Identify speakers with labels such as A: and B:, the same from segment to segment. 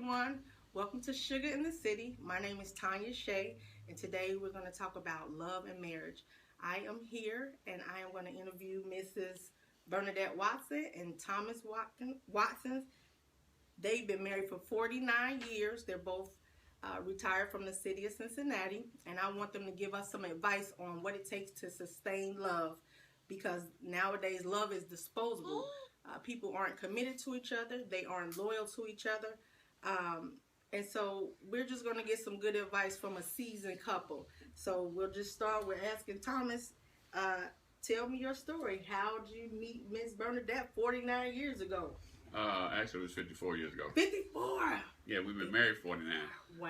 A: everyone. Welcome to Sugar in the City. My name is Tanya Shea, and today we're going to talk about love and marriage. I am here, and I am going to interview Mrs. Bernadette Watson and Thomas Watson. They've been married for 49 years. They're both retired from the city of Cincinnati, and I want them to give us some advice on what it takes to sustain love, because nowadays love is disposable. People aren't committed to each other. They aren't loyal to each other. And so we're just going to get some good advice from a seasoned couple. So we'll just start with asking Thomas, tell me your story. How did you meet Miss Bernadette 49 years ago?
B: Actually, it was 54 years ago.
A: 54?
B: Yeah, we've been married 49.
A: Wow.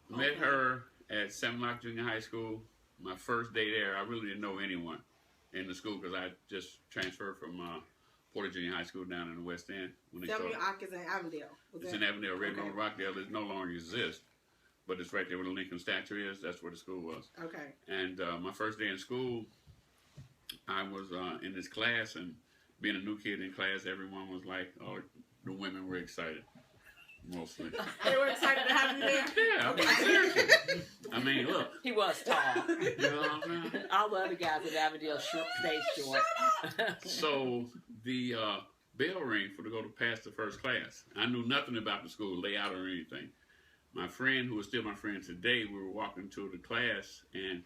B: Met her at Seven Lock Junior High School. My first day there, I really didn't know anyone in the school because I just transferred from Porter Junior High School down in the West End.
A: Seven Lock is in Avondale.
B: It's in Avondale, Redmond, Rockdale. It no longer exists, but it's right there where the Lincoln statue is. That's where the school was.
A: Okay.
B: And my first day in school, I was in this class, and being a new kid in class, everyone was like, oh, the women were excited, mostly.
A: They were excited to have you there?
B: Yeah, I mean, seriously. I mean, look.
C: He was tall.
B: You know what I'm saying?
C: All the other guys at Avondale stayed short.
B: So the bell rang for to go to pass the first class. I knew nothing about the school layout or anything. My friend, who is still my friend today, we were walking to the class, and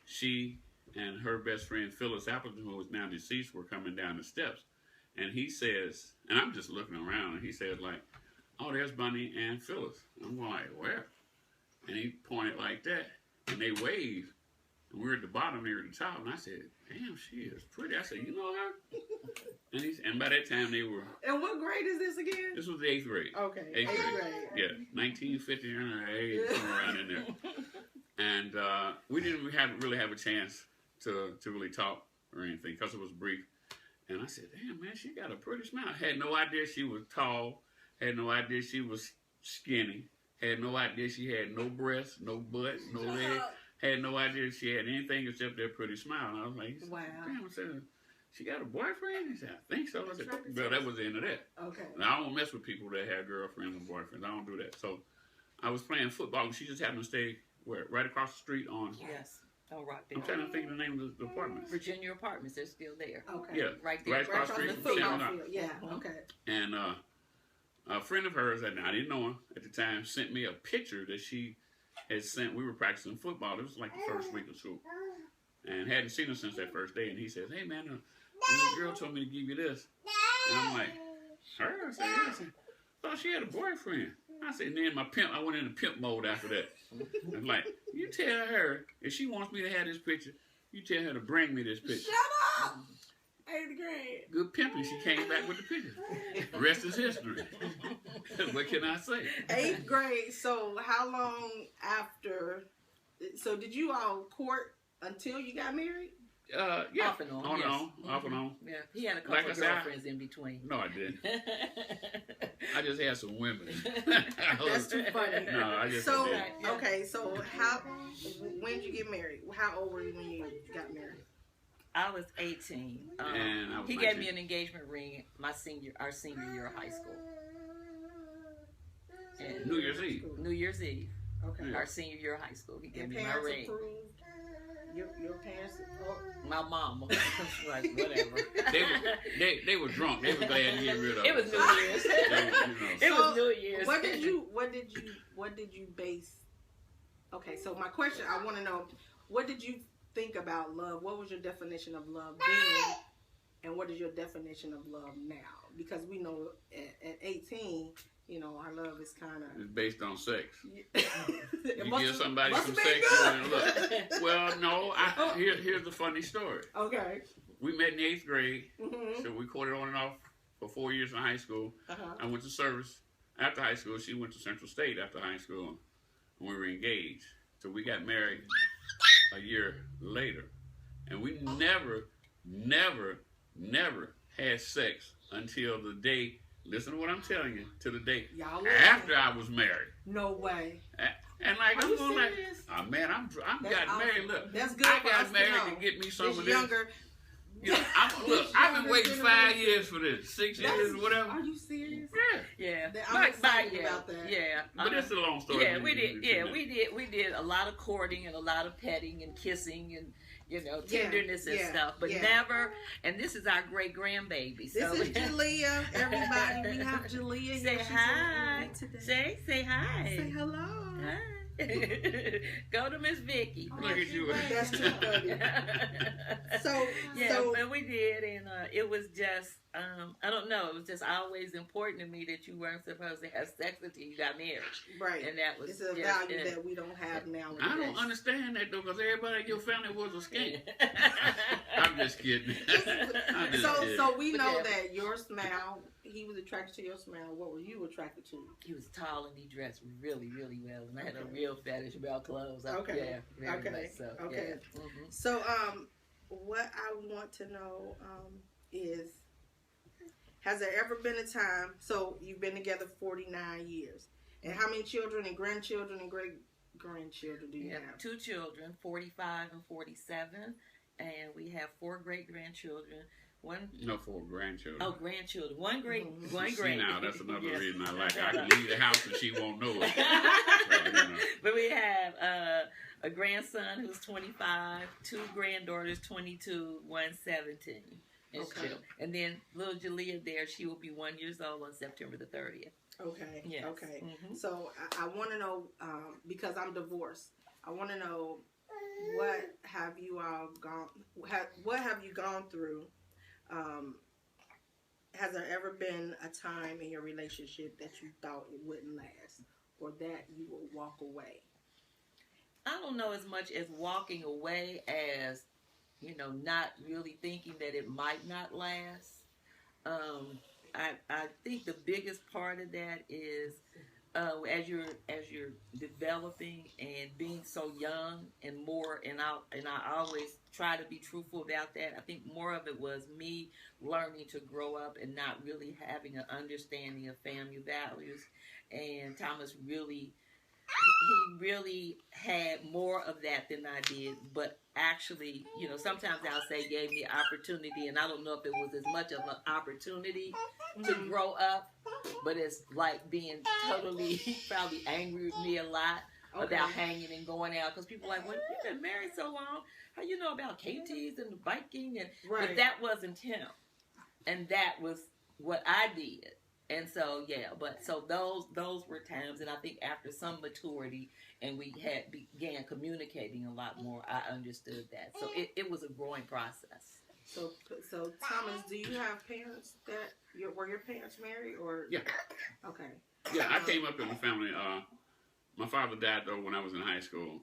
B: she and her best friend Phyllis Appleton, who is now deceased, were coming down the steps. And he says, and I'm just looking around, and he says like, oh, there's Bunny and Phyllis. I'm going like, where? And he pointed like that, and they waved. And we were at the bottom, they were at the top, and I said, damn, she is pretty. I said, you know her? And by that time they were.
A: And what grade is this again?
B: This was the 8th grade.
A: Okay.
B: 8th grade. Yeah, 1950 somewhere around in there. And we didn't really have a chance to really talk or anything because it was brief. And I said, damn, man, she got a pretty smile. I had no idea she was tall. Had no idea she was skinny. Had no idea she had no breasts, no butt, no legs. Had no idea she had anything except that pretty smile. And I was like,
A: wow.
B: Damn, I said, she got a boyfriend? He said, I think so. I said, well, that was the end of that.
A: Okay.
B: Now, I don't mess with people that have girlfriends and boyfriends. I don't do that. So I was playing football, and she just happened to stay right across the street on.
C: Yes. Oh, Rockdale.
B: I'm trying to think of the name of the apartments.
C: Virginia Apartments. They're still there.
A: Okay.
B: Yeah.
C: Right there.
B: Right across the street from
A: football
B: Seven
A: field. Yeah. Okay.
B: And a friend of hers, that I didn't know her at the time, sent me a picture that she had sent. We were practicing football. It was like the first week of school. And hadn't seen her since that first day. And he says, hey, man, the girl told me to give you this. And I'm like, her? I said, yeah. I said, thought she had a boyfriend. I said, and then I went into pimp mode after that. I'm like, you tell her, if she wants me to have this picture, you tell her to bring me this picture.
A: Shut up! 8th grade.
B: Good pimping. She came back with the picture. The rest is history. What can I say?
A: 8th grade. So how long after? So did you all court until you got married?
B: Yeah.
C: Off and on.
B: On and
C: yes.
B: on. Off and on.
C: Yeah. He had a couple of girlfriends in between.
B: No, I didn't. I just had some women.
A: That's too funny.
B: No, I just
A: So
B: did.
A: okay. So when did you get married? How old were you when you got married?
C: I was 18.
B: And I was
C: he
B: 19.
C: gave me an engagement ring our senior year of high school. And
B: New Year's Eve.
C: New Year's Eve.
A: Okay.
C: Our senior year of high school. He gave
A: And
C: me my
A: parents
C: ring.
A: approved? Your parents?
C: My mama. Like, whatever.
B: They were drunk. They were glad to get rid of
C: It was
B: it.
C: New Year's. It was New Year's.
A: What did you base? Okay, so my question, I want to know, what did you think about love? What was your definition of love then, and what is your definition of love now? Because we know at 18, you know, our love is kind of...
B: It's based on sex.
A: You
B: give somebody some sex, and look. Well, no. Here's the funny story.
A: Okay.
B: We met in the 8th grade,
A: Mm-hmm.
B: so we courted on and off for 4 years in high school. I went to service after high school. She went to Central State after high school, and we were engaged. So we got married a year later, and we never had sex until the day. Listen to what I'm telling you. To the day after I was married.
A: No way.
B: And like,
A: Are
B: I'm going like,
A: serious?
B: oh man, I'm
A: That's
B: got
A: awesome.
B: married. Look,
A: That's good
B: I
A: for
B: got
A: us
B: married
A: to know.
B: to get me some
A: This
B: of this.
A: younger.
B: You know, Look, I've been waiting 5 years for this, 6 years, whatever.
A: Are you serious?
C: Yeah.
A: I'm excited about that.
C: Yeah.
B: But it's a long story.
C: Yeah, we did. Yeah, we did a lot of courting and a lot of petting and kissing and tenderness and stuff, but never. And this is our great grandbaby. So.
A: This is Jalea. Everybody, we have Jalea
C: say
A: here.
C: Hi.
A: Today.
C: Say hi.
A: Say hello.
C: Hi. Go to Miss Vicky.
B: Look at you.
A: That's too funny. So
C: but we did, and it was just I don't know. It was just always important to me that you weren't supposed to have sex until you got married.
A: Right.
C: And that was
A: it's a value that we don't have now.
B: I don't understand that though, because everybody in your family was a skank. I'm just kidding.
A: So we know that your smile. He was attracted to your smile. What were you attracted to?
C: He was tall and he dressed really, really well, and I had a real fetish about clothes.
A: Okay.
C: Yeah. Very much so.
A: Okay.
C: Yeah. Mm-hmm.
A: So what I want to know is, has there ever been a time? So you've been together 49 years, and how many children and grandchildren and great grandchildren do you have?
C: 2 children, 45 and 47, and we have 4 great grandchildren.
B: 4 grandchildren.
C: Oh, grandchildren. One great.
B: See, now that's another reason I like it. I can leave the house and she won't know it.
C: But we have a grandson who's 25, 2 granddaughters, 22, 1 17.
A: Okay.
C: And then little Jalea there, she will be 1 year old on September the 30th.
A: Okay.
C: Yes.
A: Okay.
C: Mm-hmm.
A: So I want to know, because I'm divorced, I want to know, what have you all gone? What have you gone through? Has there ever been a time in your relationship that you thought it wouldn't last, or that you would walk away?
C: I don't know as much as walking away as, not really thinking that it might not last. I think the biggest part of that is as you're developing and being so young and more, and I always try to be truthful about that. I think more of it was me learning to grow up and not really having an understanding of family values. And Thomas really had more of that than I did, but actually, sometimes I'll say gave me opportunity, and I don't know if it was as much of an opportunity to grow up, but it's like being totally probably angry with me a lot about hanging and going out, because people are like, well, you've been married so long, how you know about KTs and biking, and but that wasn't him, and that was what I did. And so, so those were times, and I think after some maturity and we began communicating a lot more, I understood that. So it was a growing process.
A: So Thomas, do you have parents were your parents married, or?
B: Yeah.
A: Okay.
B: Yeah, I came up in a family. My father died though when I was in high school.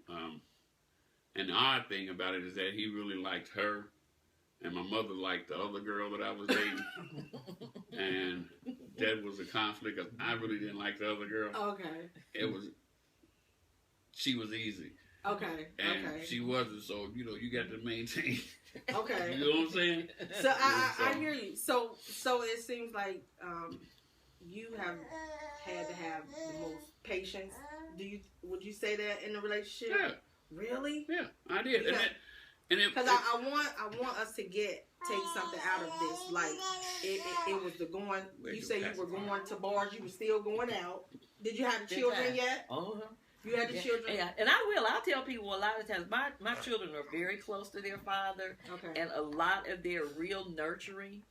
B: And the odd thing about it is that he really liked her, and my mother liked the other girl that I was dating. And that was a conflict. I really didn't like the other girl.
A: Okay.
B: She was easy.
A: Okay.
B: And she wasn't, so you got to maintain.
A: Okay.
B: You know what I'm saying?
A: So I hear you. So it seems like you have had to have the most patience. Would you say that in the relationship?
B: Yeah.
A: Really?
B: Yeah, I did.
A: Because I want us to take something out of this. Like it was the going. You say you were going to bars. You were still going out. Did you have the children yet? You had the children?
C: Yeah, and I'll tell people a lot of times, my children are very close to their father, and a lot of their real nurturing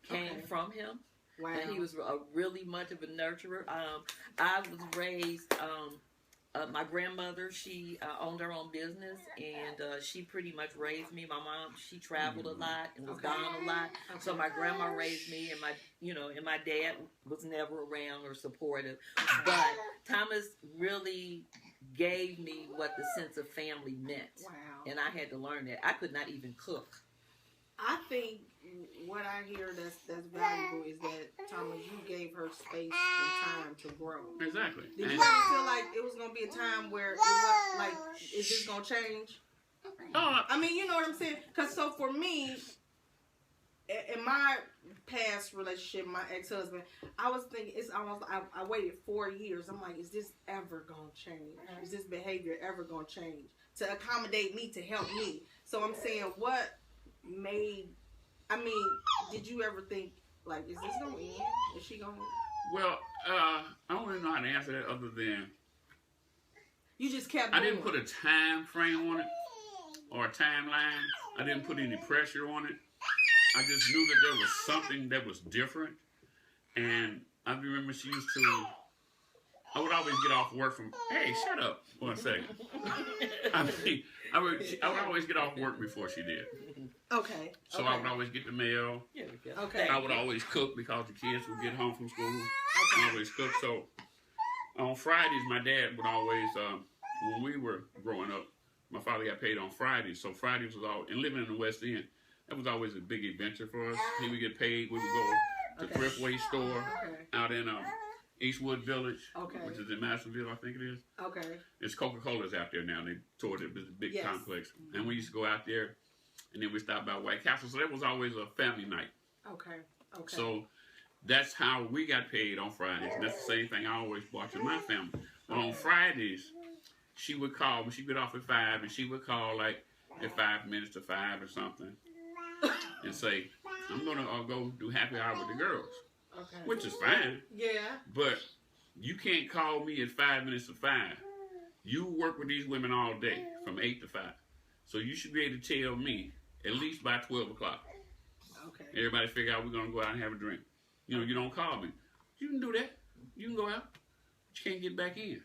C: came from him.
A: Wow.
C: And he was really much of a nurturer. I was raised, my grandmother, she owned her own business, and she pretty much raised me. My mom, she traveled a lot and was gone a lot. So my grandma raised me, and my dad was never around or supportive. But Thomas really gave me what the sense of family meant.
A: Wow.
C: And I had to learn that. I could not even cook.
A: I think what I hear that's valuable is that, Thomas, you gave her space and time to grow.
B: Exactly.
A: Did you ever feel like it was going to be a time where it was like, is this going to change? I mean, you know what I'm saying? Because so for me, in my past relationship, my ex-husband, I was thinking, it's almost, I waited 4 years. I'm like, is this ever going to change? Is this behavior ever going to change? To accommodate me, to help me. So I'm saying, what made, I mean, did you ever think, like, is this gonna end? Is she gonna?
B: Well, I don't really know how to answer that other than
A: You just kept.
B: I didn't put a time frame on it or a timeline. I didn't put any pressure on it. I just knew that there was something that was different. And I remember she used to, I would always get off work from, hey, shut up 1 second. I mean, I would always get off work before she did.
A: Okay.
B: So I would always get the mail.
A: Okay.
B: I would always cook because the kids would get home from school. I always cook. So on Fridays, my dad would always, when we were growing up, my father got paid on Fridays. So Fridays was all, and living in the West End, that was always a big adventure for us. He would get paid. We would go to Thriftway store out in Eastwood Village, which is in Madisonville, I think it is.
A: Okay.
B: It's Coca-Cola's out there now. They toured it. It's a big complex. And we used to go out there, and then we stopped by White Castle. So that was always a family night.
A: Okay. Okay.
B: So that's how we got paid on Fridays. And that's the same thing I always watched in my family. But on Fridays, she would call when she get off at 5, and she would call like at 5 minutes to 5 or something, and say, I'm gonna go do happy hour with the girls.
A: Okay.
B: Which is fine.
A: Yeah.
B: But you can't call me at 5 minutes to 5. You work with these women all day from 8 to 5. So you should be able to tell me at least by 12 o'clock.
A: Okay.
B: Everybody figure out we're going to go out and have a drink. You know, you don't call me. You can do that. You can go out. But you can't get back in.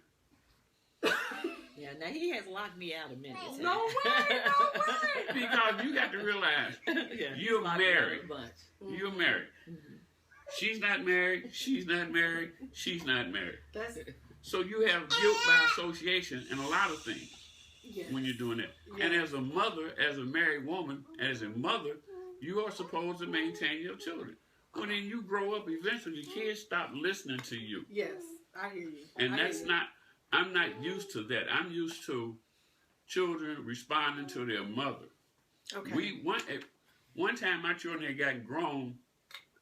C: Yeah, now he has locked me out a minute.
A: No way, no way.
B: Because you got to realize you're married. You're married. She's not married. She's not married. She's not married. So you have guilt by association in a lot of things when you're doing that. Yeah. And as a mother, as a married woman, as a mother, you are supposed to maintain your children. When then you grow up, eventually your kids stop listening to you.
A: Yes, I hear you.
B: And that's not, I'm not used to that. I'm used to children responding to their mother. Okay. One time my children had gotten grown,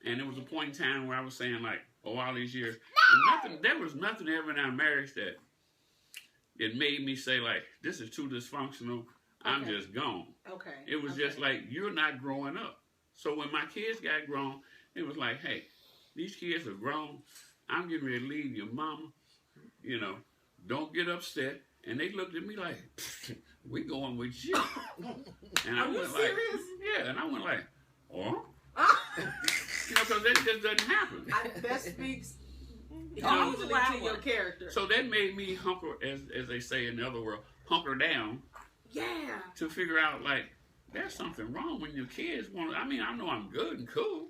B: and there was a point in time where I was saying, like, all these years, there was nothing ever in our marriage that it made me say, like, this is too dysfunctional. I'm just gone. Okay. It was just like, you're not growing up. So when my kids got grown, it was like, hey, these kids are grown. I'm getting ready to leave your mama. You know, don't get upset. And they looked at me like, we going with you. And I went like, yeah. And I went like, oh. You know, because that just doesn't happen.
A: That speaks to your character.
B: So that made me hunker, as they say in the other world, hunker down.
A: Yeah.
B: To figure out, like, there's something wrong when your kids want to, I mean, I know I'm good and cool,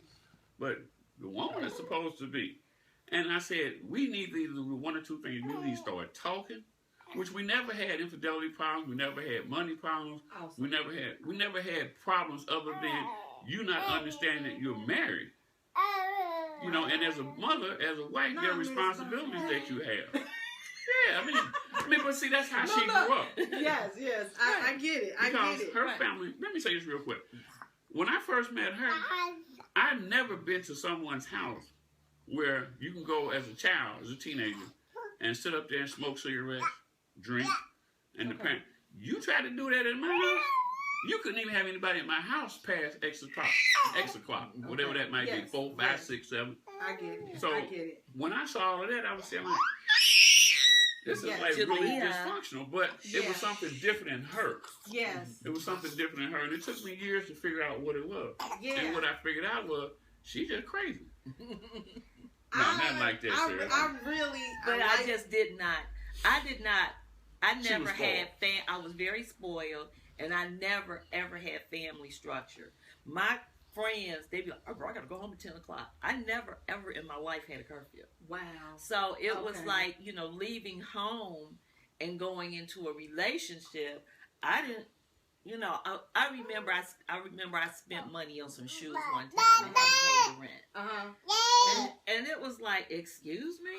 B: but the woman is supposed to be. And I said, we need either one or two things. We need to start talking, which we never had infidelity problems. We never had money problems. Awesome. We never had problems other than you not understanding that you're married. You know, and as a mother, as a wife, there are responsibilities that you have. Yeah, I mean, but see, that's how she grew up.
A: Yes, I get it.
B: Because her family, let me say this real quick. When I first met her, I've never been to someone's house where you can go as a child, as a teenager, and sit up there and smoke cigarettes, drink, and the parent. You try to do that in my house, you couldn't even have anybody in my house past X o'clock, whatever that might be, 4, 5, 6, 7.
A: I get it.
B: So
A: I get it.
B: when I saw all of that, I was saying, like, this is like really dysfunctional, but it was something different in her.
A: Yes.
B: It was something different in her, and it took me years to figure out what it was. Yeah. And what I figured out was, she just crazy. No, not like that, Sarah.
C: I just did not. I never had I was very spoiled, and I never, ever had family structure. My friends, they'd be like, oh, bro, I got to go home at 10 o'clock. I never, ever in my life had a curfew.
A: Wow.
C: So it was like, you know, leaving home and going into a relationship. I didn't, you know, I remember I spent money on some shoes one time and I paid the rent. And it was like, excuse me?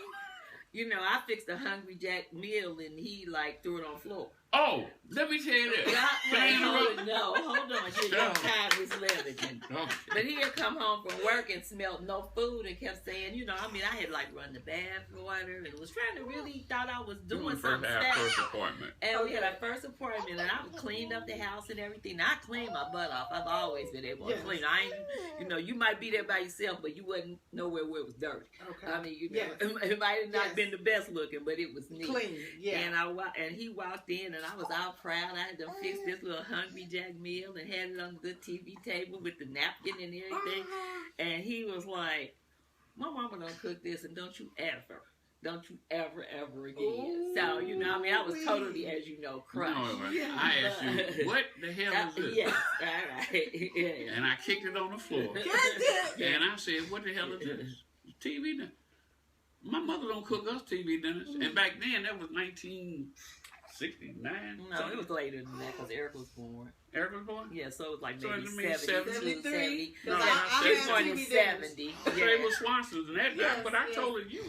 C: You know, I fixed a Hungry Jack meal and he like threw it on the floor.
B: Oh, let me tell you this. Can I interrupt?
C: Hold on. You
B: Sure.
C: time is limited.
B: Okay.
C: But he'd come home from work and smelled no food and kept saying, I had like run the bath water and was trying to really thought I was
B: We
C: doing
B: first
C: something
B: had our first
C: special.
B: appointment.
C: And we had our first appointment, and I cleaned up the house and everything. Now, I cleaned my butt off. I've always been able to
A: Yes.
C: clean. I ain't, you might be there by yourself, but you wasn't nowhere where it was dirty.
A: Okay.
C: I mean,
A: Yes.
C: it might have not
A: Yes.
C: been the best looking, but it was neat.
A: Clean. Yeah.
C: And he walked in, and I was all proud. I had to fix this little Hungry Jack meal and had it on the TV table with the napkin and everything. And he was like, "My mama don't cook this, and don't you ever again."
A: Ooh.
C: So I was totally, as you know, crushed.
B: No,
A: Yeah.
B: I asked you, what the hell is this?
C: Yes, all right. Yeah.
B: And I kicked it on the floor. And I said, what the hell is this? TV dinner. My mother don't cook us TV dinners. And back then, that was 1969.
C: No, it was later than that because Eric was born.
B: Eric was born?
C: Yeah, so it was like
B: So
C: maybe
B: it means
C: 72,
A: 73?
C: 70.
A: Because
B: No,
A: I
B: I
C: She was
B: said
C: born in
A: TV dinners.
C: 70.
B: So it was Swanson's and that.
A: Yes,
B: But I
A: yes.
B: told her, you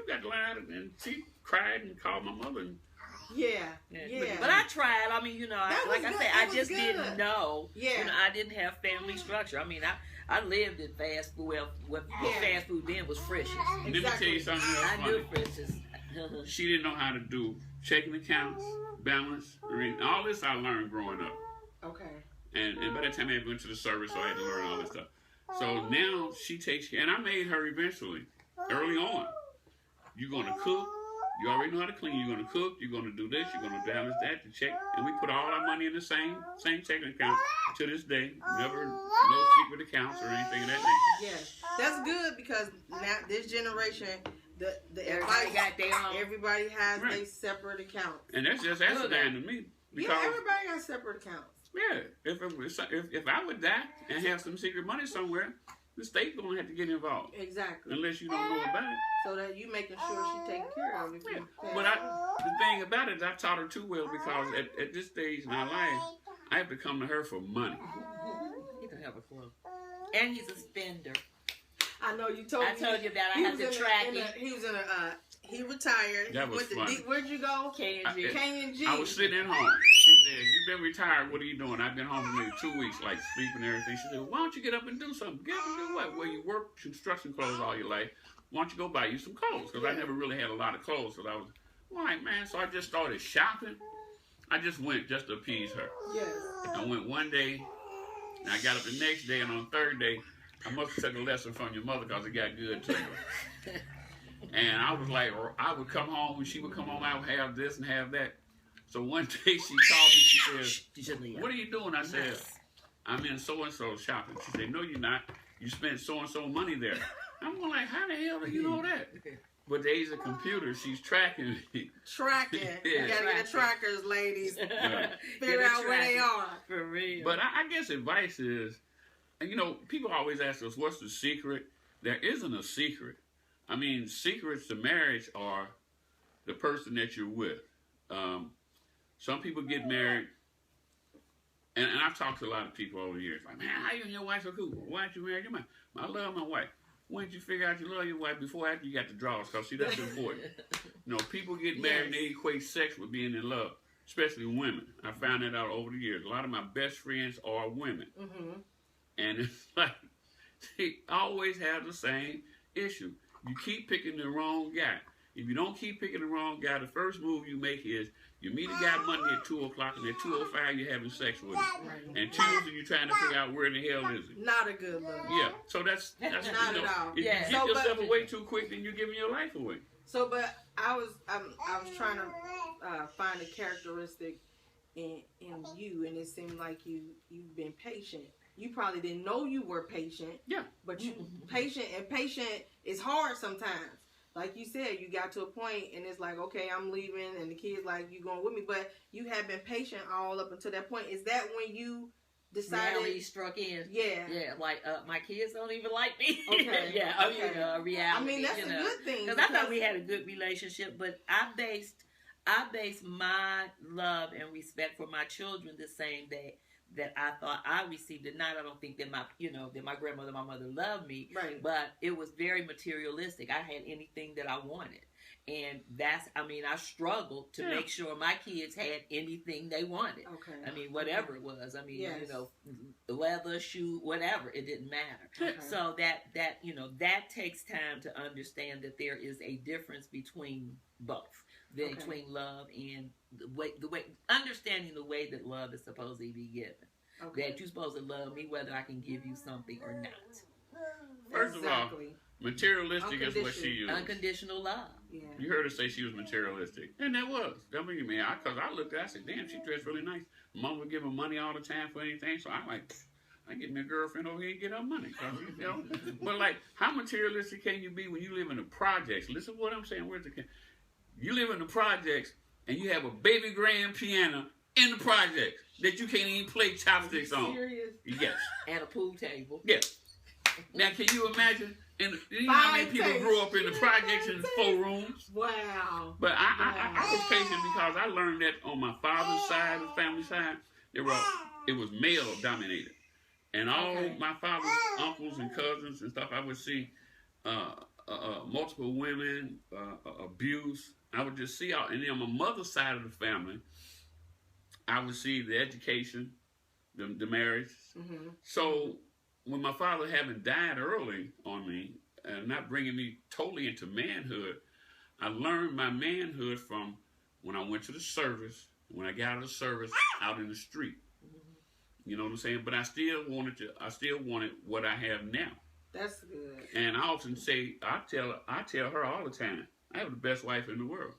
B: got to learn how to. And she cried and called my mother. And
A: Yeah. Yeah.
C: But I tried. I mean,
A: That was
C: like I
A: good.
C: said,
A: That
C: I
A: was
C: just
A: good.
C: didn't know.
A: Yeah.
C: I didn't have family structure. I mean, I lived in fast food. Well, what
A: Yeah.
C: fast food then was Frisch's.
B: let me tell you something else
C: I
B: funny.
C: knew Frisch's.
B: She didn't know how to do checking accounts, balance, all this I learned growing up.
A: Okay.
B: And by that time I went to the service, so I had to learn all this stuff. So now she takes care, and I made her eventually, early on. You're going to cook. You already know how to clean. You're going to cook. You're going to do this. You're going to balance that, to check. And we put all our money in the same checking account to this day. Never, no secret accounts or anything of that nature.
A: Yes. That's good because now this generation, the
C: Everybody
A: advice,
C: got their own.
A: everybody has
B: Right.
A: their separate accounts.
B: And that's just asinine to me.
A: Yeah,
B: Because,
A: everybody has separate accounts.
B: yeah, if I would die and have some secret money somewhere, the state's going to have to get involved.
A: Exactly.
B: Unless you don't know about it.
A: So that you making sure she taken care of. If
B: Yeah.
A: you pass
B: But
A: away.
B: the thing about it is I taught her too well because at this stage in our life, I have to come to her for money.
C: He don't have a clue. And he's a spender.
A: I know you told
C: I
A: me.
C: told you that I
A: he
C: had
A: was
C: to
A: in
C: track
A: a,
C: him.
A: he was in a. He retired.
B: That
A: He
B: was
A: went to
B: funny.
A: Where'd you go?
C: K&G.
A: K&G.
B: I was sitting at home. She said, "You've been retired. What are you doing?" I've been home for maybe 2 weeks, like sleeping and everything. She said, "Why don't you get up and do something? Get up and do what? Well, you work construction clothes all your life. Why don't you go buy you some clothes?" Because I never really had a lot of clothes. So I was like, man. So I just started shopping. I just went just to appease her.
A: Yes.
B: I went one day, and I got up the next day, and on the third day, I must have took a lesson from your mother because it got good to her. And I was like, I would come home, when she would come home, I would have this and have that. So one day she called me, she says, "What are you doing?" I said, "I'm in so-and-so shopping." She said, "No, you're not. You spent so-and-so money there." I'm going like, how the hell do you know that? But the age of computers, she's tracking me.
A: Tracking.
B: Yeah.
A: You gotta get the trackers, ladies.
B: Yeah.
A: Figure out where they are.
C: For real.
B: But I guess advice is, people always ask us, what's the secret? There isn't a secret. I mean, secrets to marriage are the person that you're with. Some people get married, and I've talked to a lot of people over the years, like, man, how you and your wife are cool? Why don't you marry your wife? I love my wife. When did you figure out you love your wife before after you got the draws? Because, see, that's important. People get married and they equate sex with being in love, especially women. I found that out over the years. A lot of my best friends are women.
A: Mm-hmm.
B: And it's like, they always have the same issue. You keep picking the wrong guy. If you don't keep picking the wrong guy, the first move you make is you meet a guy Monday at 2 o'clock, and at 2:05 you're having sex with him. And Tuesday you're trying to figure out where in the hell is he.
A: Not a good look.
B: Yeah, so that's
A: Not at all.
B: If
C: Yeah.
B: you give
A: So,
B: yourself
A: but-
B: away too quick, then you're giving your life away.
A: So, but I was trying to find a characteristic in you, and it seemed like you've been patient. You probably didn't know you were patient.
B: Yeah.
A: But you patient is hard sometimes. Like you said, you got to a point and it's like, okay, I'm leaving, and the kid's like, you going with me, but you have been patient all up until that point. Is that when you decided?
C: Reality struck in.
A: Yeah.
C: Yeah, like my kids don't even like me.
A: Okay.
C: Yeah,
A: Okay.
C: Reality.
A: I mean, that's a good thing.
C: Because I thought we had a good relationship, but I based my love and respect for my children the same day that I thought I received it. Not, I don't think that my grandmother, my mother loved me,
A: Right.
C: but it was very materialistic. I had anything that I wanted. And that's, I mean, I struggled to make sure my kids had anything they wanted.
A: Okay.
C: I mean, whatever it was. I mean,
A: Yes.
C: you know, leather, shoe, whatever. It didn't matter.
A: Okay.
C: So that, you know, that takes time to understand that there is a difference between both. Between love and the way, understanding the way that love is supposed to be given. Okay. That you're supposed to love me whether I can give you something or not.
B: First of all, materialistic is what she used.
C: Unconditional love.
A: Yeah.
B: You heard her say she was materialistic. And that was. I mean, because I looked at her, I said, damn, she dressed really nice. Mom would give her money all the time for anything. So I'm like, I get me a girlfriend over here and get her money. You know? But like, how materialistic can you be when you live in the projects? Listen to what I'm saying. Where's the You live in the projects and you have a baby grand piano in the projects that you can't even play chopsticks on.
A: Serious?
B: Yes.
C: And a pool table.
B: Yes. Now, can you imagine? And you know how many people grew up in the projects in 4 rooms?
A: Wow.
B: But I was patient because I learned that on my father's side, the family side, it was male dominated. And all my father's uncles and cousins and stuff, I would see multiple women, abuse. I would just see all. And then on my mother's side of the family, I would see the education, the marriage. Mm-hmm. So when my father having died early on me and not bringing me totally into manhood, I learned my manhood from when I went to the service, when I got out of the service, out in the street. Mm-hmm. You know what I'm saying? But I still wanted what I have now.
A: That's good.
B: And I often say, I tell her all the time, I have the best wife in the world.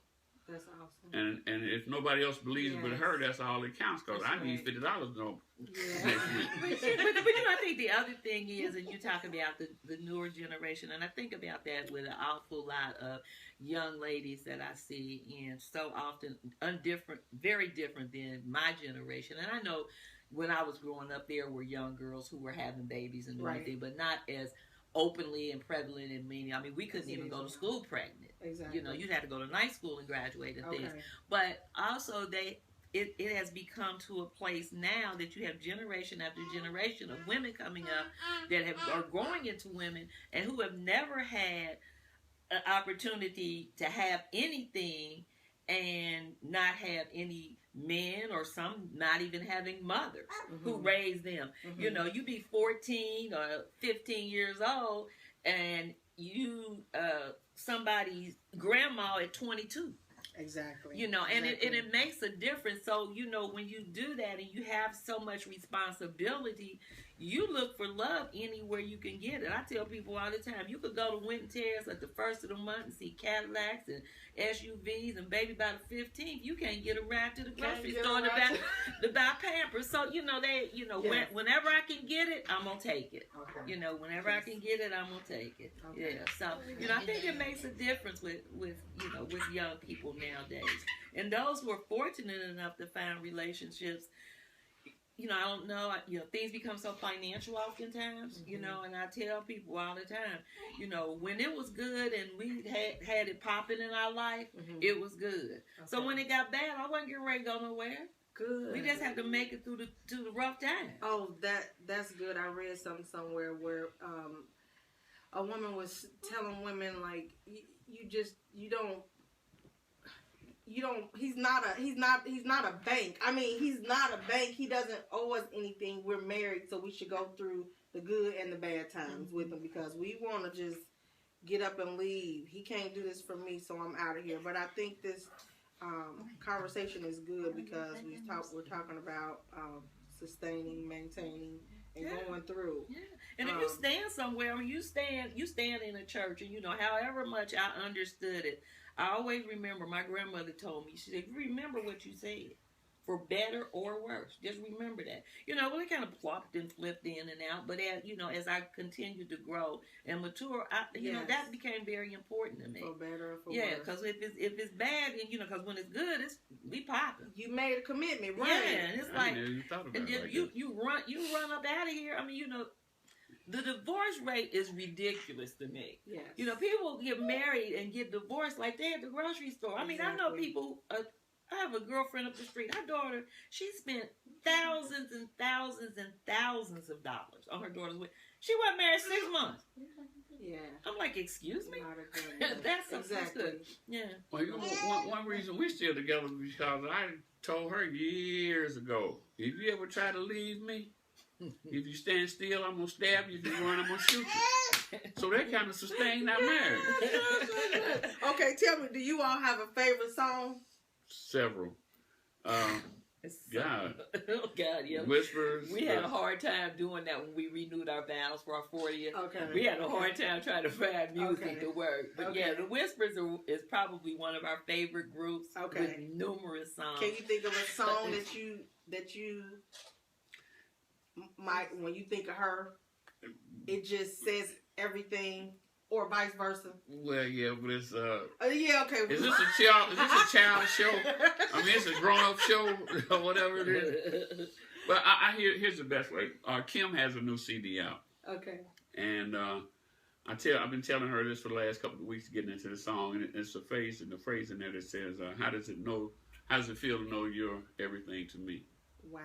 A: That's awesome.
B: And if nobody else believes but her, that's all that counts. Because I need $50 next week.
C: But you know, I think the other thing is, and you talk about the newer generation, and I think about that with an awful lot of young ladies that I see, and so often very different than my generation. And I know when I was growing up, there were young girls who were having babies and everything, but not as openly and prevalent in meaning. I mean, we couldn't even go to school pregnant.
A: Exactly.
C: You know, you'd have to go to night school and graduate and things. But also, it has become to a place now that you have generation after generation of women coming up that are growing into women and who have never had an opportunity to have anything and not have any men, or some not even having mothers who raised them. You know, you be 14 or 15 years old and you somebody's grandma at 22.
A: Exactly.
C: You know, and it makes a difference. So, you know, when you do that and you have so much responsibility, you look for love anywhere you can get it. I tell people all the time, you could go to Winton Terrace at the first of the month and see Cadillacs and SUVs, and baby, by the 15th, you can't get a ride to the grocery store to buy Pampers. So, you know, whenever I can get it, I'm going to take it. Okay. You know, whenever I can get it, I'm going to take it. Okay. Yeah. So, you know, I think it makes a difference with young people nowadays. And those who are fortunate enough to find relationships, you know, I don't know, you know, things become so financial oftentimes, you know, and I tell people all the time, you know, when it was good and we had it popping in our life, it was good. Okay. So when it got bad, I wasn't getting ready to go nowhere. Good. We just had to make it through the rough time.
A: Oh, that's good. I read something somewhere where a woman was telling women, like, he's not a bank. I mean, he's not a bank. He doesn't owe us anything. We're married, so we should go through the good and the bad times with him, because we want to just get up and leave. He can't do this for me, so I'm out of here. But I think this conversation is good because we're talking about sustaining, maintaining, and going through.
C: Yeah. And if you stand somewhere, you stand in a church, and you know, however much I understood it, I always remember my grandmother told me, she said, remember what you said, for better or worse. Just remember that. You know, well, it kind of plopped and flipped in and out, but as I continued to grow and mature, you know, that became very important to me.
A: For better or for worse.
C: Yeah, because if it's bad, and you know, because when it's good, we popping.
A: You made a commitment, right?
C: Yeah, and it's like, and then
B: like
C: you run up out of here. I mean, you know, the divorce rate is ridiculous to me. Yes. You know, people get married and get divorced like they at the grocery store. I mean, I know people. I have a girlfriend up the street. Her daughter, she spent thousands and thousands and thousands of dollars on her daughter's wedding. She wasn't married 6 months.
A: Yeah.
C: I'm like, like, excuse me?
A: Not agreeing.
C: That's
A: Exactly.
C: good. Yeah.
B: Well, you know, one reason we're still together is because I told her years ago, if you ever try to leave me, if you stand still, I'm going to stab you. If you run, I'm going to shoot you. So that kind of sustained our marriage.
A: Okay, tell me, do you all have a favorite song?
B: Several. God.
C: Oh, God, yeah.
B: Whispers.
C: We had a hard time doing that when we renewed our vows for our 40th.
A: Okay.
C: We had a hard time trying to find music to work. But yeah, the Whispers is probably one of our favorite groups with numerous songs.
A: Can you think of a song that you might, when you think of her, it just says everything, or vice versa?
B: Well, yeah, but it's
A: yeah, okay.
B: Is this a child show? I mean, it's a grown-up show or whatever it is. But I here's the best way. Kim has a new CD out.
A: Okay.
B: And I've been telling her this for the last couple of weeks, getting into the song, and it's the phrase in there that says, how does it feel to know you're everything to me?
A: Wow.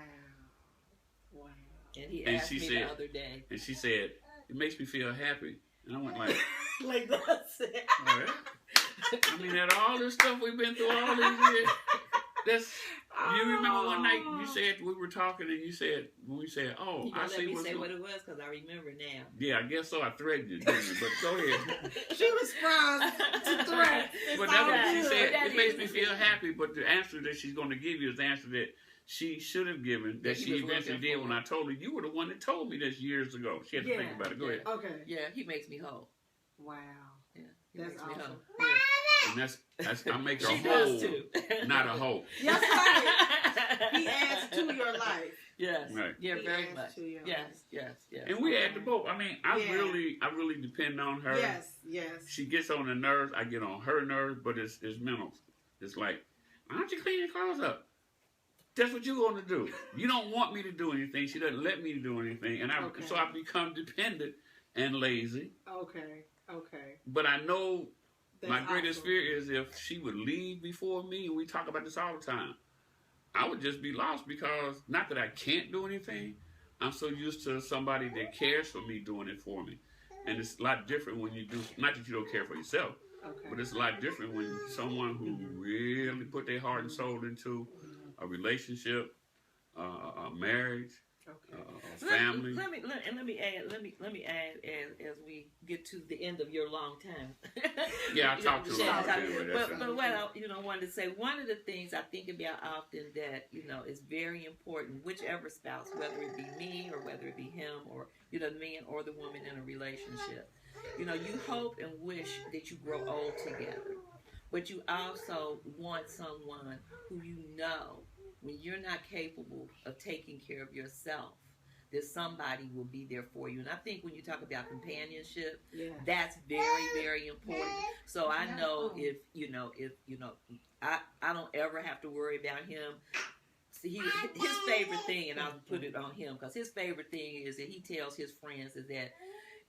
C: And he asked me the other day.
B: And she said, it makes me feel happy. And I went like,
A: like that's it.
B: All right. I mean, that all this stuff we've been through all these years, you remember one night you said, we were talking and you said, when we said, oh, I see what's
C: what it was because I remember now.
B: Yeah, I guess so. I threatened you, didn't I? But go ahead.
A: She responds to threats.
B: But that's what she said. It makes me feel happy, but the answer that she's going to give you is the answer that she should have given, that she eventually did when I told her. You were the one that told me this years ago. She had to think about it. Go ahead.
A: Okay.
C: Yeah, he makes me whole.
A: Wow.
C: Yeah,
A: that's awesome.
B: And that's I make her
C: she
B: whole,
C: does too.
B: not a hoe.
A: That's right. He adds to your life.
C: Yes.
B: Right.
C: Yeah,
A: He
C: very
A: adds
C: much.
A: to your
C: Yes,
A: life.
C: yes, yes.
B: And we add the both. I mean, I really depend on her.
A: Yes.
B: She gets on the nerves. I get on her nerves, but it's mental. It's like, why don't you clean your clothes up? That's what you're going to do. You don't want me to do anything. She doesn't let me do anything. And so I become dependent and lazy.
A: Okay.
B: But I know my greatest
A: awesome.
B: fear is if she would leave before me, and we talk about this all the time, I would just be lost because, not that I can't do anything, I'm so used to somebody that cares for me doing it for me. And it's a lot different when you do, not that you don't care for yourself, but it's a lot different when someone who really put their heart and soul into a relationship, a marriage, a family.
C: Let me add as we get to the end of your long time.
B: Yeah, I talked to her.
C: But what I wanted to say, one of the things I think about often that is very important, whichever spouse, whether it be me or whether it be him or the man or the woman in a relationship, you hope and wish that you grow old together. But you also want someone who when you're not capable of taking care of yourself, that somebody will be there for you. And I think when you talk about companionship, that's very, very important. So I know if I don't ever have to worry about him. See, his favorite thing, and I'll put it on him, because his favorite thing is that he tells his friends is that,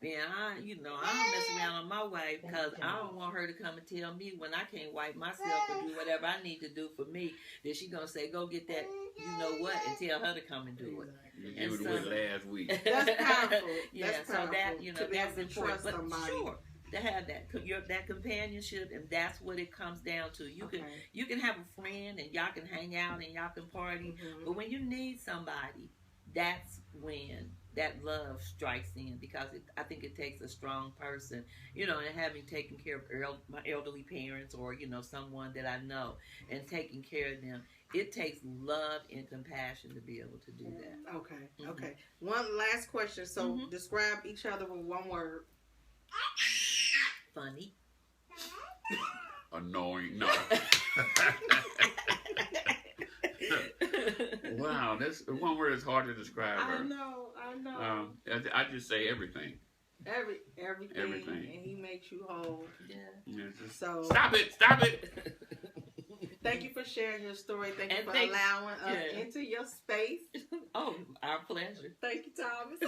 C: man, I don't mess around on my wife because I don't want her to come and tell me when I can't wipe myself or do whatever I need to do for me, that she going to say, go get that, and tell her to come and do it.
B: You gave it away last week.
A: That's powerful.
C: Yeah,
A: that's
C: so
A: powerful.
C: that's important. But
A: somebody.
C: Sure, to have that companionship, and that's what it comes down to. You can have a friend and y'all can hang out and y'all can party, but when you need somebody, that's when that love strikes in, because I think it takes a strong person, and having taken care of my elderly parents or, someone that I know and taking care of them, it takes love and compassion to be able to do that.
A: Okay. One last question. So describe each other with one word.
C: Funny.
B: Annoying. No. Wow, that's one word is hard to describe her.
A: I know.
B: I just say everything.
A: Everything. And he makes you whole.
C: Yeah.
A: So
B: stop it.
A: Thank you for sharing your story. Thank you for allowing us into your space.
C: Oh, our pleasure.
A: Thank you, Thomas.